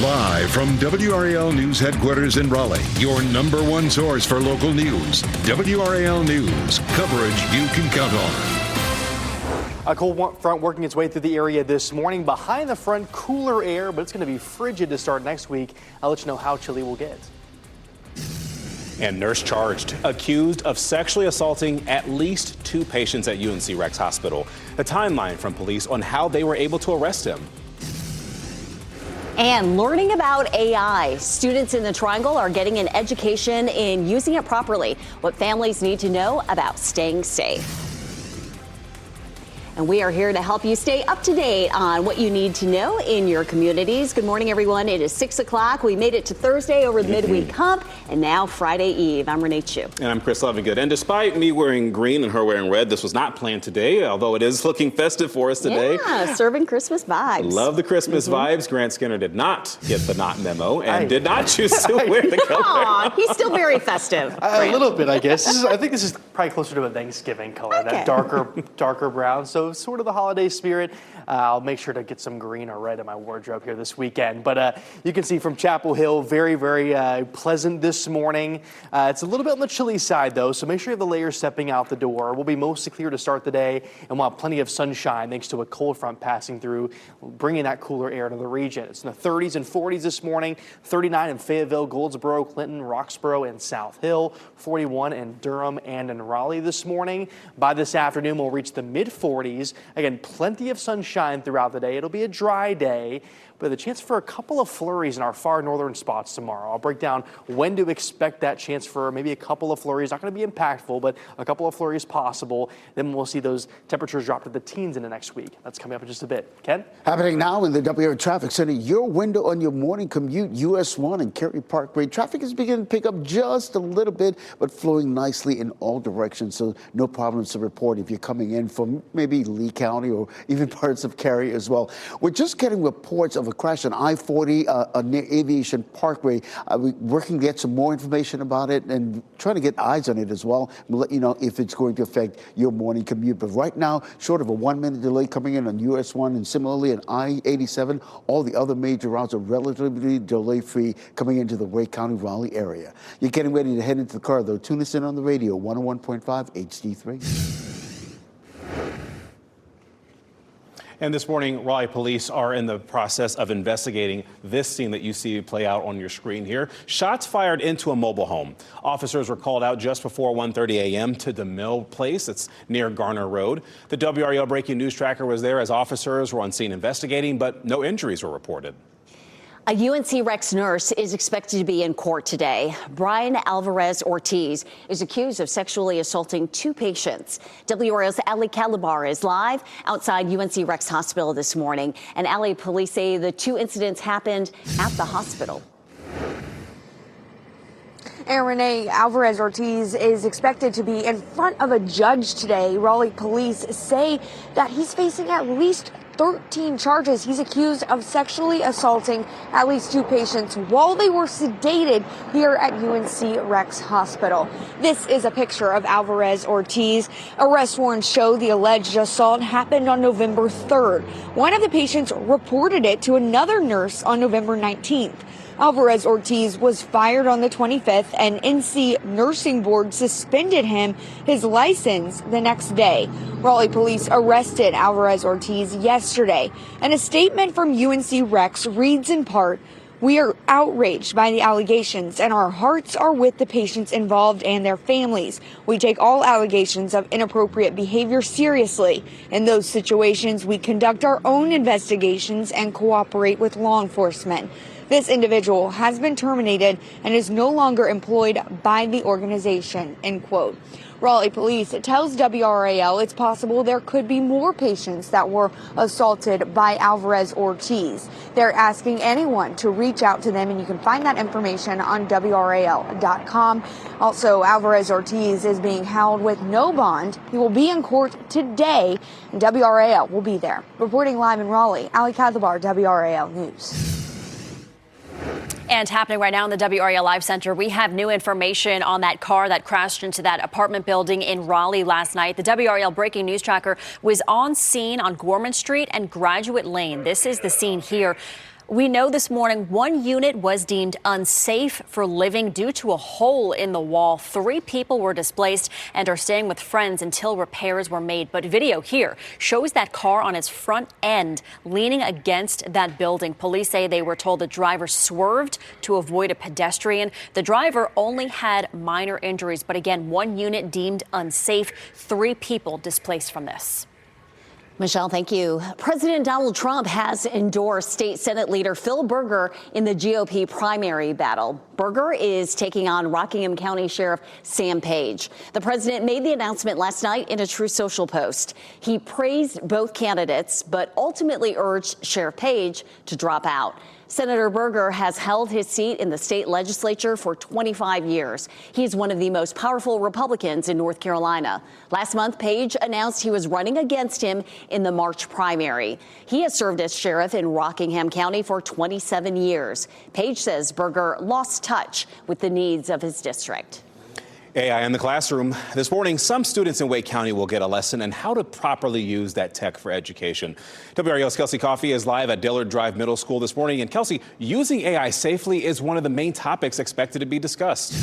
Live from WRAL News Headquarters in Raleigh, your number one source for local news. WRAL News, coverage you can count on. A cold front working its way through the area this morning. Behind the front, cooler air, but it's going to be frigid to start next week. I'll let you know how chilly we'll get. And nurse charged, accused of sexually assaulting at least 2 patients at UNC Rex Hospital. A timeline from police on how they were able to arrest him. And learning about AI. Students in the Triangle are getting an education in using it properly. What families need to know about staying safe. And we are here to help you stay up to date on what you need to know in your communities. Good morning, everyone. It is 6 o'clock. We made it to Thursday over the midweek hump, and now Friday Eve. I'm Renee Chu. And I'm Chris Lovingood. And despite me wearing green and her wearing red, this was not planned today, although it is looking festive for us today. Yeah, serving Christmas vibes. Love the Christmas vibes. Grant Skinner did not get the not memo and did not choose to wear the color. Aw, he's still very festive. A little bit, I guess. I think this is probably closer to a Thanksgiving color, that darker brown. So sort of the holiday spirit. I'll make sure to get some green or red in my wardrobe here this weekend. But you can see from Chapel Hill, very, very pleasant this morning. It's a little bit on the chilly side, though, so make sure you have the layers stepping out the door. We'll be mostly clear to start the day, and we'll have plenty of sunshine thanks to a cold front passing through, bringing that cooler air to the region. It's in the 30s and 40s this morning, 39 in Fayetteville, Goldsboro, Clinton, Roxboro, and South Hill, 41 in Durham and in Raleigh this morning. By this afternoon, we'll reach the mid-40s. Again, plenty of sunshine throughout the day. It'll be a dry day, but the chance for a couple of flurries in our far northern spots tomorrow. I'll break down when to expect that chance for maybe a couple of flurries. Not going to be impactful, but a couple of flurries possible. Then we'll see those temperatures drop to the teens in the next week. That's coming up in just a bit. Ken? Happening now in the WRAL Traffic Center, your window on your morning commute, US 1 and Cary Parkway. Traffic is beginning to pick up just a little bit, but flowing nicely in all directions, so no problems to report if you're coming in from maybe Lee County or even parts of Cary as well. We're just getting reports of a crash on I-40 near Aviation Parkway. We're working to get some more information about it and trying to get eyes on it as well. We'll let you know if it's going to affect your morning commute. But right now, short of a 1-minute delay coming in on US 1 and similarly on I-87, all the other major routes are relatively delay-free coming into the Wake County, Raleigh area. You're getting ready to head into the car, though. Tune us in on the radio, 101.5 HD3. And this morning, Raleigh police are in the process of investigating this scene that you see play out on your screen here. Shots fired into a mobile home. Officers were called out just before 1:30 a.m. to the Mill Place. It's near Garner Road. The WRAL breaking news tracker was there as officers were on scene investigating, but no injuries were reported. A UNC Rex nurse is expected to be in court today. Brian Alvarez Ortiz is accused of sexually assaulting 2 patients. WRAL's Ali Calabar is live outside UNC Rex Hospital this morning. And Ali, police say the 2 incidents happened at the hospital. And Renee, Alvarez Ortiz is expected to be in front of a judge today. Raleigh police say that he's facing at least 13 charges. He's accused of sexually assaulting at least 2 patients while they were sedated here at UNC Rex Hospital. This is a picture of Alvarez Ortiz. Arrest warrants show the alleged assault happened on November 3rd. One of the patients reported it to another nurse on November 19th. Alvarez Ortiz was fired on the 25th, and NC Nursing Board suspended his license the next day. Raleigh police arrested Alvarez Ortiz yesterday, and a statement from UNC Rex reads in part, "We are outraged by the allegations, and our hearts are with the patients involved and their families. We take all allegations of inappropriate behavior seriously. In those situations, we conduct our own investigations and cooperate with law enforcement. This individual has been terminated and is no longer employed by the organization," end quote. Raleigh police tells WRAL it's possible there could be more patients that were assaulted by Alvarez Ortiz. They're asking anyone to reach out to them, and you can find that information on WRAL.com. Also, Alvarez Ortiz is being held with no bond. He will be in court today, and WRAL will be there. Reporting live in Raleigh, Ali Kadlabar, WRAL News. And happening right now in the WRAL Live Center, we have new information on that car that crashed into that apartment building in Raleigh last night. The WRAL breaking news tracker was on scene on Gorman Street and Graduate Lane. This is the scene here. We know this morning one unit was deemed unsafe for living due to a hole in the wall. 3 people were displaced and are staying with friends until repairs were made. But video here shows that car on its front end leaning against that building. Police say they were told the driver swerved to avoid a pedestrian. The driver only had minor injuries, but again, one unit deemed unsafe. 3 people displaced from this. Michelle, thank you. President Donald Trump has endorsed State Senate leader Phil Berger in the GOP primary battle. Berger is taking on Rockingham County Sheriff Sam Page. The president made the announcement last night in a Truth Social post. He praised both candidates, but ultimately urged Sheriff Page to drop out. Senator Berger has held his seat in the state legislature for 25 years. He's one of the most powerful Republicans in North Carolina. Last month, Page announced he was running against him in the March primary. He has served as sheriff in Rockingham County for 27 years. Page says Berger lost touch with the needs of his district. AI in the classroom. This morning, some students in Wake County will get a lesson on how to properly use that tech for education. WRAL's Kelsey Coffey is live at Dillard Drive Middle School this morning. And Kelsey, using AI safely is one of the main topics expected to be discussed.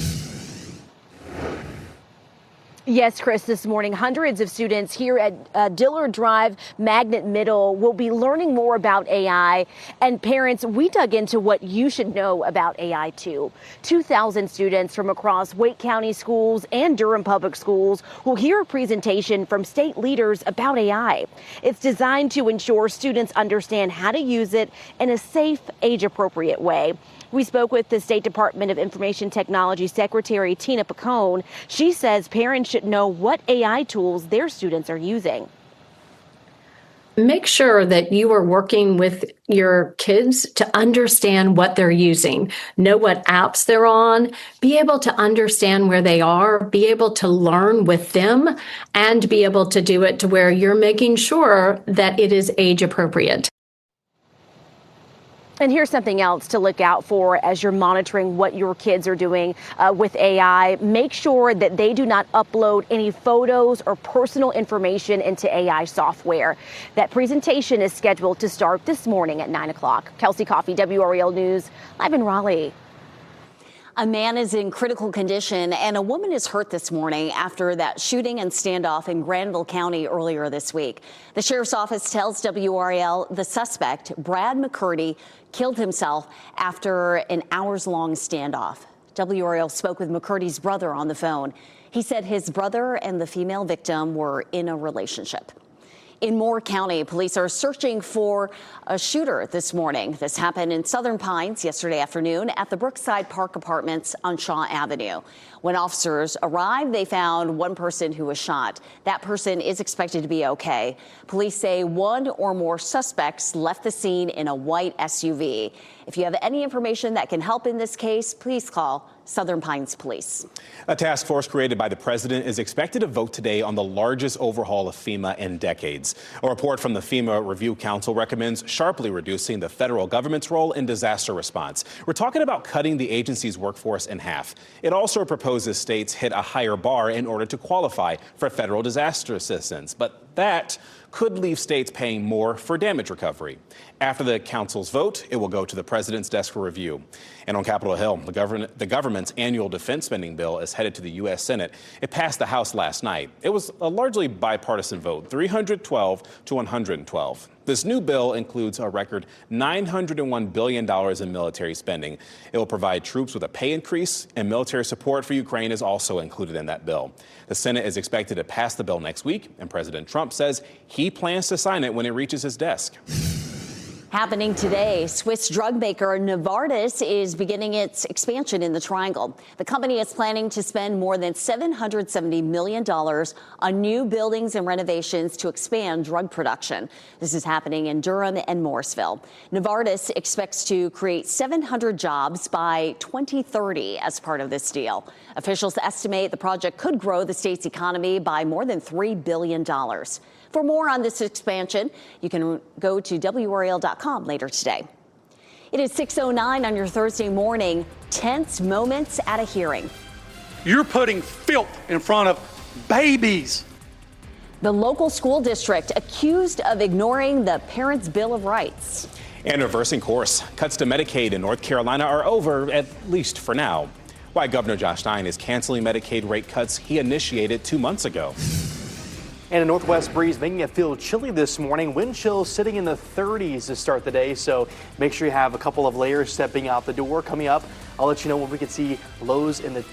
Yes, Chris, this morning, hundreds of students here at Dillard Drive Magnet Middle will be learning more about AI. And parents, we dug into what you should know about AI, too. 2,000 students from across Wake County schools and Durham Public Schools will hear a presentation from state leaders about AI. It's designed to ensure students understand how to use it in a safe, age-appropriate way. We spoke with the State Department of Information Technology Secretary Tina Picone. She says parents should know what AI tools their students are using. Make sure that you are working with your kids to understand what they're using, know what apps they're on, be able to understand where they are, be able to learn with them, and be able to do it to where you're making sure that it is age appropriate. And here's something else to look out for as you're monitoring what your kids are doing with AI. Make sure that they do not upload any photos or personal information into AI software. That presentation is scheduled to start this morning at 9 o'clock. Kelsey Coffey, WRAL News, live in Raleigh. A man is in critical condition and a woman is hurt this morning after that shooting and standoff in Granville County earlier this week. The sheriff's office tells WRAL the suspect, Brad McCurdy, killed himself after an hours-long standoff. WRAL spoke with McCurdy's brother on the phone. He said his brother and the female victim were in a relationship. In Moore County, police are searching for a shooter this morning. This happened in Southern Pines yesterday afternoon at the Brookside Park Apartments on Shaw Avenue. When officers arrived, they found one person who was shot. That person is expected to be okay. Police say one or more suspects left the scene in a white SUV. If you have any information that can help in this case, please call Southern Pines Police. A task force created by the president is expected to vote today on the largest overhaul of FEMA in decades. A report from the FEMA Review Council recommends sharply reducing the federal government's role in disaster response. We're talking about cutting the agency's workforce in half. It also proposes states hit a higher bar in order to qualify for federal disaster assistance. But that could leave states paying more for damage recovery. After the council's vote, it will go to the president's desk for review. And on Capitol Hill, the government's annual defense spending bill is headed to the U.S. Senate. It passed the House last night. It was a largely bipartisan vote, 312 to 112. This new bill includes a record $901 billion in military spending. It will provide troops with a pay increase, and military support for Ukraine is also included in that bill. The Senate is expected to pass the bill next week, and President Trump says he plans to sign it when it reaches his desk. Happening today, Swiss drug maker Novartis is beginning its expansion in the Triangle. The company is planning to spend more than $770 million on new buildings and renovations to expand drug production. This is happening in Durham and Morrisville. Novartis expects to create 700 jobs by 2030 as part of this deal. Officials estimate the project could grow the state's economy by more than $3 billion. For more on this expansion, you can go to WRAL.com later today. It is 6:09 on your Thursday morning. Tense moments at a hearing. You're putting filth in front of babies. The local school district accused of ignoring the Parents' Bill of Rights. And reversing course. Cuts to Medicaid in North Carolina are over, at least for now. Why Governor Josh Stein is canceling Medicaid rate cuts he initiated 2 months ago. And a northwest breeze making it feel chilly this morning. Wind chills sitting in the 30s to start the day, so make sure you have a couple of layers stepping out the door. Coming up, I'll let you know when we can see lows in the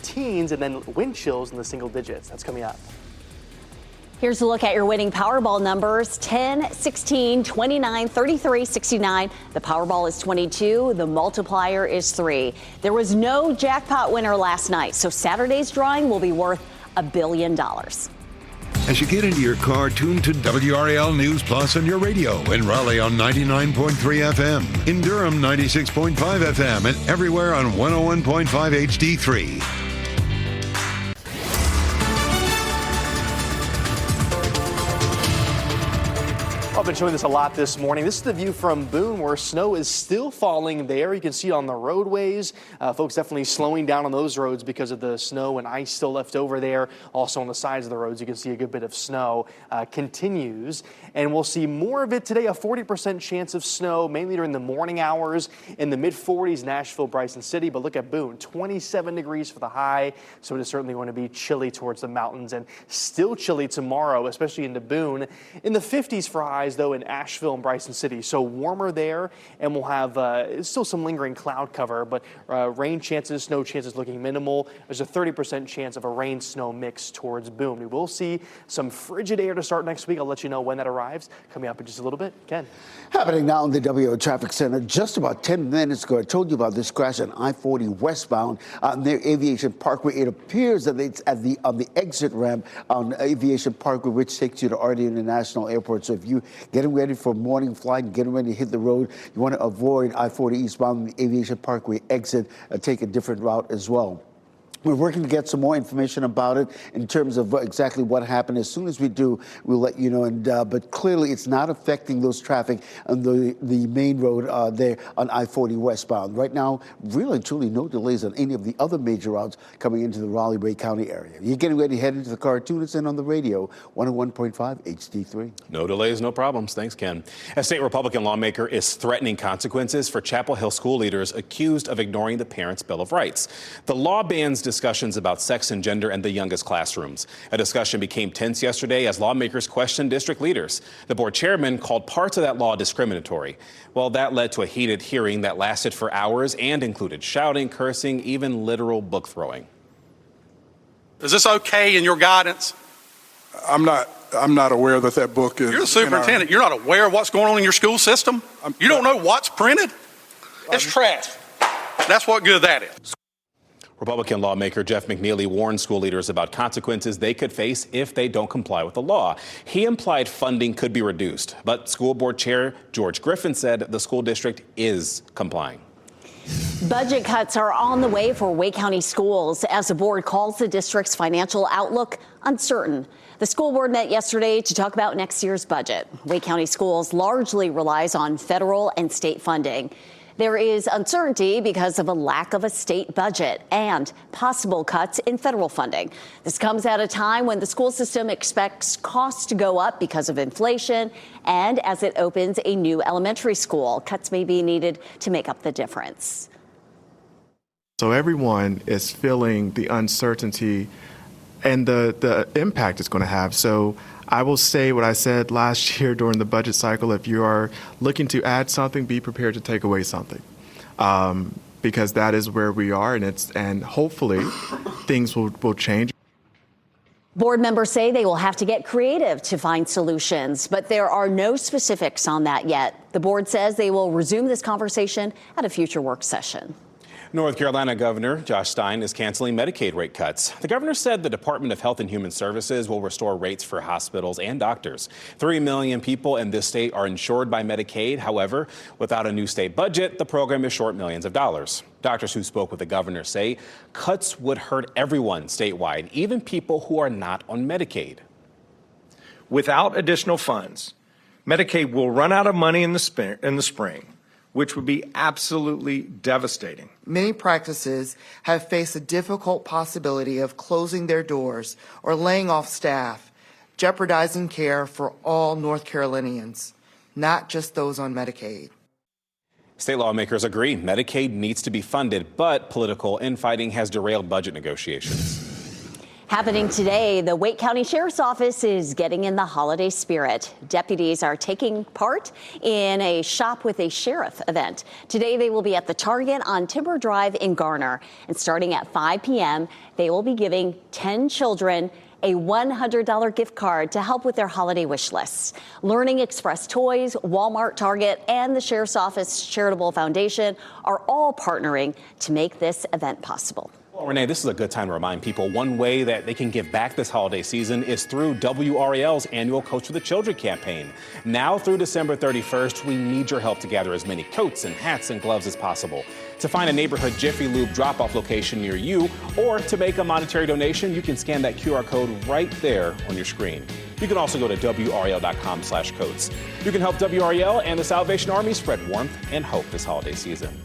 teens and then wind chills in the single digits. That's coming up. Here's a look at your winning Powerball numbers: 10, 16, 29, 33, 69. The Powerball is 22. The multiplier is 3. There was no jackpot winner last night, so Saturday's drawing will be worth $1 billion. As you get into your car, tune to WRAL News Plus on your radio. In Raleigh on 99.3 FM. In Durham, 96.5 FM. And everywhere on 101.5 HD3. I've been showing this a lot this morning. This is the view from Boone, where snow is still falling there. You can see it on the roadways. Folks definitely slowing down on those roads because of the snow and ice still left over there. Also on the sides of the roads, you can see a good bit of snow continues. And we'll see more of it today, a 40% chance of snow, mainly during the morning hours. In the mid-40s, Nashville, Bryson City. But look at Boone, 27 degrees for the high. So it is certainly going to be chilly towards the mountains, and still chilly tomorrow, especially into Boone. In the 50s for highs, though, in Asheville and Bryson City. So warmer there, and we'll have still some lingering cloud cover, but rain chances, snow chances looking minimal. There's a 30% chance of a rain-snow mix towards Boone. We will see some frigid air to start next week. I'll let you know when that arrives. Coming up in just a little bit. Ken. Happening now in the WRAL Traffic Center. Just about 10 minutes ago, I told you about this crash on I-40 westbound near Aviation Parkway. It appears that it's on the exit ramp on Aviation Parkway, which takes you to RD International Airport. So if you getting ready for a morning flight, getting ready to hit the road, you want to avoid I-40 eastbound the Aviation Parkway exit, take a different route as well. We're working to get some more information about it in terms of exactly what happened. As soon as we do, we'll let you know. But clearly, it's not affecting those traffic on the main road there on I-40 westbound. Right now, really and truly no delays on any of the other major routes coming into the Raleigh-Ray County area. You're getting ready to head into the car. Tune us in on the radio, 101.5 HD3. No delays, no problems. Thanks, Ken. A state Republican lawmaker is threatening consequences for Chapel Hill school leaders accused of ignoring the Parents' Bill of Rights. The law bans discussions about sex and gender in the youngest classrooms. A discussion became tense yesterday as lawmakers questioned district leaders. The board chairman called parts of that law discriminatory. Well, that led to a heated hearing that lasted for hours and included shouting, cursing, even literal book throwing. Is this okay in your guidance? I'm not aware that book is. You're the superintendent. You're not aware of what's going on in your school system? You don't know what's printed? It's trash. That's what good that is. Republican lawmaker Jeff McNeely warned school leaders about consequences they could face if they don't comply with the law. He implied funding could be reduced, but school board chair George Griffin said the school district is complying. Budget cuts are on the way for Wake County schools as the board calls the district's financial outlook uncertain. The school board met yesterday to talk about next year's budget. Wake County Schools largely relies on federal and state funding. There is uncertainty because of a lack of a state budget and possible cuts in federal funding. This comes at a time when the school system expects costs to go up because of inflation and as it opens a new elementary school. Cuts may be needed to make up the difference. So everyone is feeling the uncertainty and the impact it's going to have. So I will say what I said last year during the budget cycle: if you are looking to add something, be prepared to take away something, because that is where we are, and hopefully things will change. Board members say they will have to get creative to find solutions, but there are no specifics on that yet. The board says they will resume this conversation at a future work session. North Carolina Governor Josh Stein is canceling Medicaid rate cuts. The governor said the Department of Health and Human Services will restore rates for hospitals and doctors. 3 million people in this state are insured by Medicaid. However, without a new state budget, the program is short millions of dollars. Doctors who spoke with the governor say cuts would hurt everyone statewide, even people who are not on Medicaid. Without additional funds, Medicaid will run out of money in the spring, which would be absolutely devastating. Many practices have faced the difficult possibility of closing their doors or laying off staff, jeopardizing care for all North Carolinians, not just those on Medicaid. State lawmakers agree Medicaid needs to be funded, but political infighting has derailed budget negotiations. Happening today, the Wake County Sheriff's Office is getting in the holiday spirit. Deputies are taking part in a Shop with a Sheriff event. Today, they will be at the Target on Timber Drive in Garner. And starting at 5 p.m., they will be giving 10 children a $100 gift card to help with their holiday wish lists. Learning Express Toys, Walmart, Target, and the Sheriff's Office Charitable Foundation are all partnering to make this event possible. Well, Renee, this is a good time to remind people one way that they can give back this holiday season is through WRAL's annual Coats for the Children campaign. Now through December 31st, we need your help to gather as many coats and hats and gloves as possible. To find a neighborhood Jiffy Lube drop-off location near you or to make a monetary donation, you can scan that QR code right there on your screen. You can also go to WRAL.com/coats. You can help WRAL and the Salvation Army spread warmth and hope this holiday season.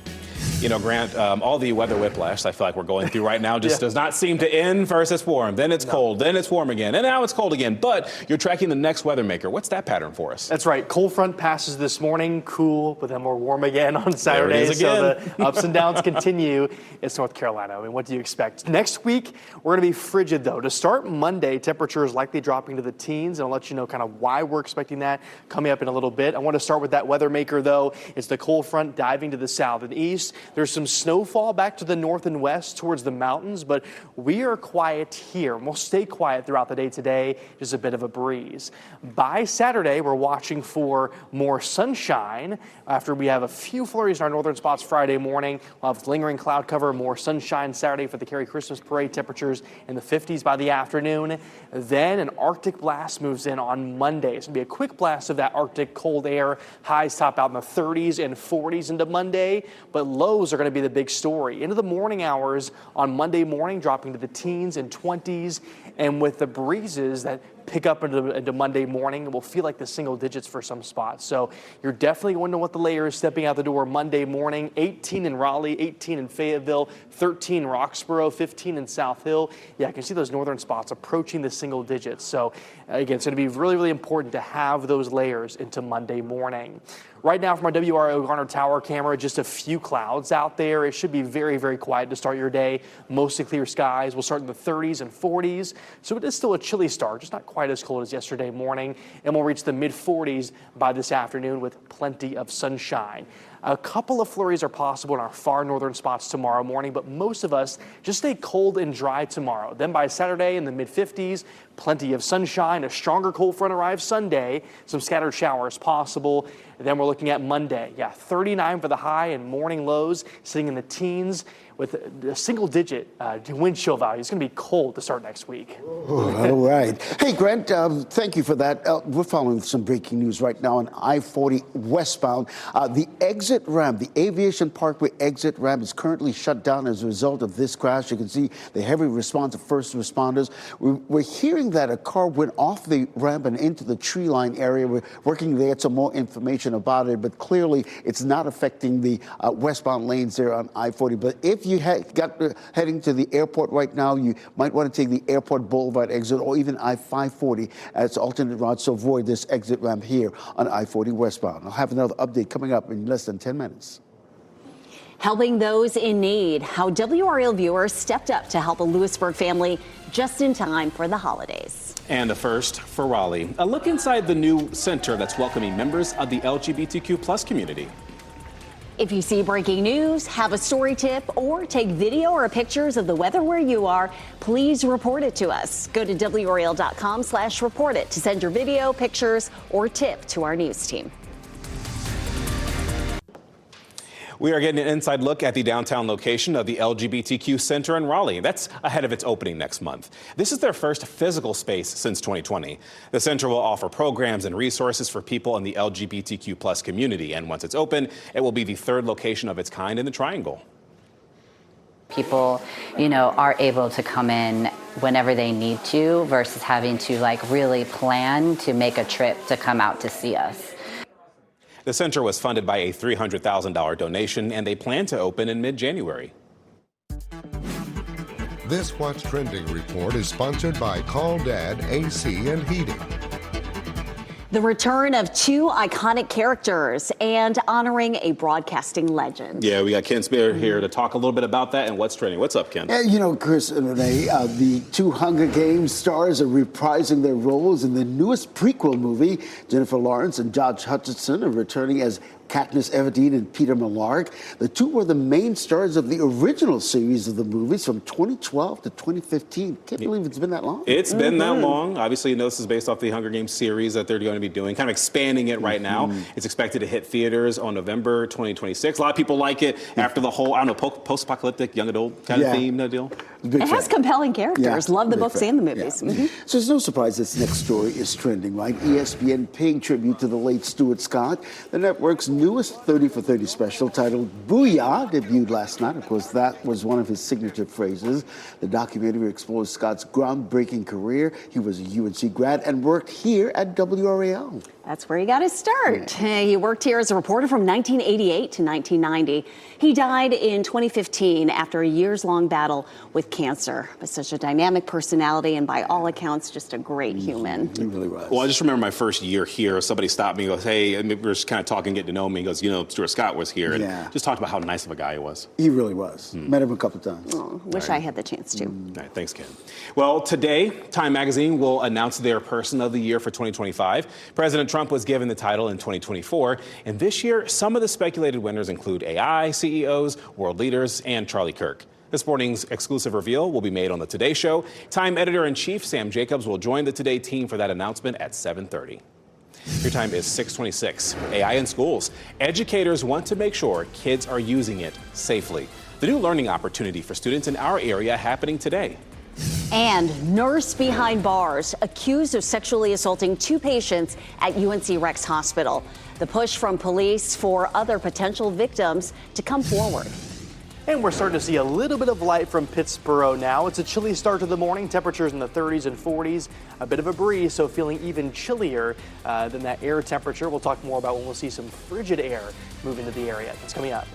You know, Grant, all the weather whiplash I feel like we're going through right now just does not seem to end. First it's warm, then it's cold, then it's warm again, and now it's cold again. But you're tracking the next weather maker. What's that pattern for us? That's right. Cold front passes this morning, cool, but then we're warm again on Saturday. There it is again. So the ups and downs continue. It's North Carolina. I mean, what do you expect? Next week, we're going to be frigid, though. To start Monday, temperatures likely dropping to the teens, and I'll let you know kind of why we're expecting that coming up in a little bit. I want to start with that weather maker, though. It's the cold front diving to the south and east. There's some snowfall back to the north and west towards the mountains, but we are quiet here. We'll stay quiet throughout the day today, just a bit of a breeze. By Saturday, we're watching for more sunshine after we have a few flurries in our northern spots Friday morning. We'll have lingering cloud cover, more sunshine Saturday for the Carrie Christmas Parade, temperatures in the 50s by the afternoon. Then an Arctic blast moves in on Monday. It's going to be a quick blast of that Arctic cold air. Highs top out in the 30s and 40s into Monday, but lows are going to be the big story. Into the morning hours on Monday morning, dropping to the teens and 20s, and with the breezes that pick up into Monday morning, it will feel like the single digits for some spots. So you're definitely going to want the layers stepping out the door Monday morning. 18 in Raleigh, 18 in Fayetteville, 13 in Roxborough, 15 in South Hill. Yeah, I can see those northern spots approaching the single digits. So again, it's going to be really, really important to have those layers into Monday morning. Right now from our WRAL Garner Tower camera, just a few clouds out there. It should be very, very quiet to start your day. Mostly clear skies. We'll start in the 30s and 40s. So it is still a chilly start, just not quite as cold as yesterday morning. And we'll reach the mid-40s by this afternoon with plenty of sunshine. A couple of flurries are possible in our far northern spots tomorrow morning, but most of us just stay cold and dry tomorrow. Then by Saturday in the mid-50s, plenty of sunshine. A stronger cold front arrives Sunday. Some scattered showers possible. And then we're looking at Monday. 39 for the high and morning lows sitting in the teens with a single-digit wind chill value. It's going to be cold to start next week. All right. Hey, Grant, thank you for that. We're following some breaking news right now on I-40 westbound. The exit ramp, the Aviation Parkway exit ramp, is currently shut down as a result of this crash. You can see the heavy response of first responders. We're hearing that a car went off the ramp and into the tree line area. We're working to get some more information about it, but clearly it's not affecting the westbound lanes there on I-40. But if you heading to the airport right now, you might want to take the Airport Boulevard exit or even I-540 as alternate routes to avoid this exit ramp here on I-40 westbound. I'll have another update coming up in less than 10 minutes. Helping those in need, how WRAL viewers stepped up to help a Lewisburg family just in time for the holidays. And a first for Raleigh, a look inside the new center that's welcoming members of the LGBTQ plus community. If you see breaking news, have a story tip, or take video or pictures of the weather where you are, please report it to us. Go to WRAL.com/report it to send your video, pictures, or tip to our news team. We are getting an inside look at the downtown location of the LGBTQ Center in Raleigh. That's ahead of its opening next month. This is their first physical space since 2020. The center will offer programs and resources for people in the LGBTQ plus community. And once it's open, it will be the third location of its kind in the Triangle. People, are able to come in whenever they need to versus having to really plan to make a trip to come out to see us. The center was funded by a $300,000 donation, and they plan to open in mid-January. This What's Trending report is sponsored by Call Dad AC and Heating. The return of two iconic characters and honoring a broadcasting legend. Yeah, we got Ken Spear here to talk a little bit about that and what's trending. What's up, Ken? And you know, Chris and Renee, the two Hunger Games stars are reprising their roles in the newest prequel movie. Jennifer Lawrence and Josh Hutcherson are returning as Katniss Everdeen and Peter Millark. The two were the main stars of the original series of the movies from 2012 to 2015. Can't believe it's been that long. It's been that long. Obviously, you know, this is based off the Hunger Games series that they're going to be doing, kind of expanding it right now. It's expected to hit theaters on November 2026. A lot of people like it after the whole, I don't know, post-apocalyptic young adult kind of theme deal. It has compelling characters. Love the books and the movies. So it's no surprise this next story is trending, right? ESPN paying tribute to the late Stuart Scott. The network's newest 30 for 30 special titled Booyah debuted last night. Of course, that was one of his signature phrases. The documentary explores Scott's groundbreaking career. He was a UNC grad and worked here at WRAL. That's where he got his start. He worked here as a reporter from 1988 to 1990. He died in 2015 after a years-long battle with cancer. But such a dynamic personality and by all accounts, just a great human. He really was. Well, I just remember my first year here. Somebody stopped me and goes, hey, and we were just kind of talking, getting to know me. He goes, you know, Stuart Scott was here. And just talked about how nice of a guy he was. He really was. Met him a couple times. Oh, wish I had the chance to. All right, thanks, Ken. Well, today, Time Magazine will announce their Person of the Year for 2025. President Trump was given the title in 2024. And this year, some of the speculated winners include AI CEOs, world leaders, and Charlie Kirk. This morning's exclusive reveal will be made on the Today Show. Time editor-in-chief Sam Jacobs will join the Today team for that announcement at 7:30. Your time is 6:26. AI in schools. Educators want to make sure kids are using it safely. The new learning opportunity for students in our area happening today. And nurse behind bars accused of sexually assaulting two patients at UNC Rex Hospital. The push from police for other potential victims to come forward. And we're starting to see a little bit of light from Pittsburgh now. It's a chilly start to the morning. Temperatures in the 30s and 40s. A bit of a breeze, so feeling even chillier than that air temperature. We'll talk more about when we'll see some frigid air move into the area. That's coming up.